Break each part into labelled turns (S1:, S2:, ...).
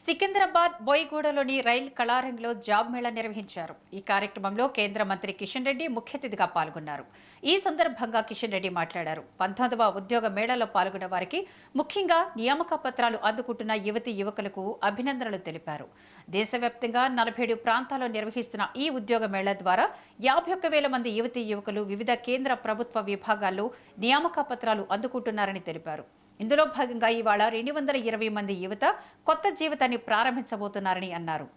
S1: Secunderabad బోయిగూడలోని rail కళారంగ్లో job Mela నిర్వహించారు. ఈ కార్యక్రమంలో కేంద్ర మంత్రి కిషన్ రెడ్డి ముఖ్య అతిథిగా పాల్గొన్నారు. ఈ సందర్భంగా కిషన్ రెడ్డి మాట్లాడారు. 19వ ఉద్యోగ మేళాలో పాల్గొన్న వారికి ముఖ్యంగా నియామక పత్రాలు అందుకుంటున్న యువతీ యువకులకు అభినందనలు తెలిపారు. దేశవ్యాప్తంగా 47 ప్రాంతాల్లో నిర్వహిస్తున్న ఈ ఉద్యోగ మేళా ద్వారా 51,000 మంది యువతీ యువకులు వివిధ కేంద్ర ప్రభుత్వ విభాగాల్లో నియామక పత్రాలు అందుకుంటున్నారని తెలిపారు. ఇందులో భాగంగా ఇవాళ 220 మంది యువత కొత్త జీవితాన్ని ప్రారంభించబోతున్నారని అన్నారు.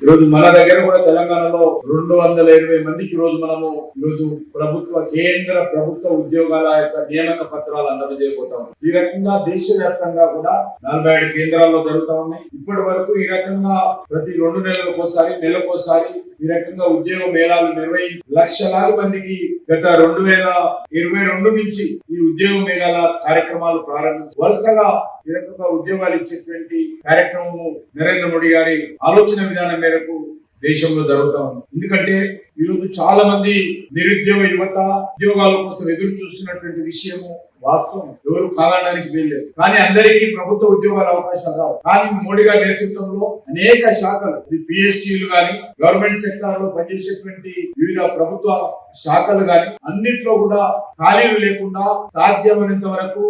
S2: ఈరోజు మన దగ్గర కూడా తెలంగాణలో 220 మందికి ఈరోజు కేంద్ర ప్రభుత్వ ఉద్యోగాల యొక్క నియామక పత్రాలు అందజేయబోతాం. ఈ రకంగా దేశవ్యాప్తంగా కూడా 47 కేంద్రాల్లో జరుగుతా ఉన్నాయి. ఇప్పటి వరకు ఈ రకంగా ప్రతి 2 నెలలకోసారి ఈ రకంగా ఉద్యోగ మేళాలు నిర్వహించి లక్షలాది మందికి గత 2022 నుంచి ఈ ఉద్యోగ మేళాల కార్యక్రమాలు ప్రారంభించి వరుసగా ఈ రకంగా ఉద్యోగాలు ఇచ్చేటువంటి కార్యక్రమం నరేంద్ర మోడీ గారి ఆలోచన విధానం మేరకు దేశంలో జరుగుతా ఉంది. ఎందుకంటే ఈరోజు చాలా మంది నిరుద్యోగ యువత ఉద్యోగాల కోసం ఎదురు చూస్తున్నటువంటి విషయము వాస్తవం, ఎవరు కాదనడానికి వీల్లేదు. కానీ అందరికీ ప్రభుత్వ ఉద్యోగాల అవకాశాలు రావు. కానీ మోడీ గారి నేతృత్వంలో అనేక శాఖలు, పిఎస్సీలు గాని, గవర్నమెంట్ సెక్టార్ లో పనిచేసేటువంటి వివిధ ప్రభుత్వ శాఖలు గాని అన్నిట్లో కూడా ఖాళీలు లేకుండా సాధ్యమైనంత వరకు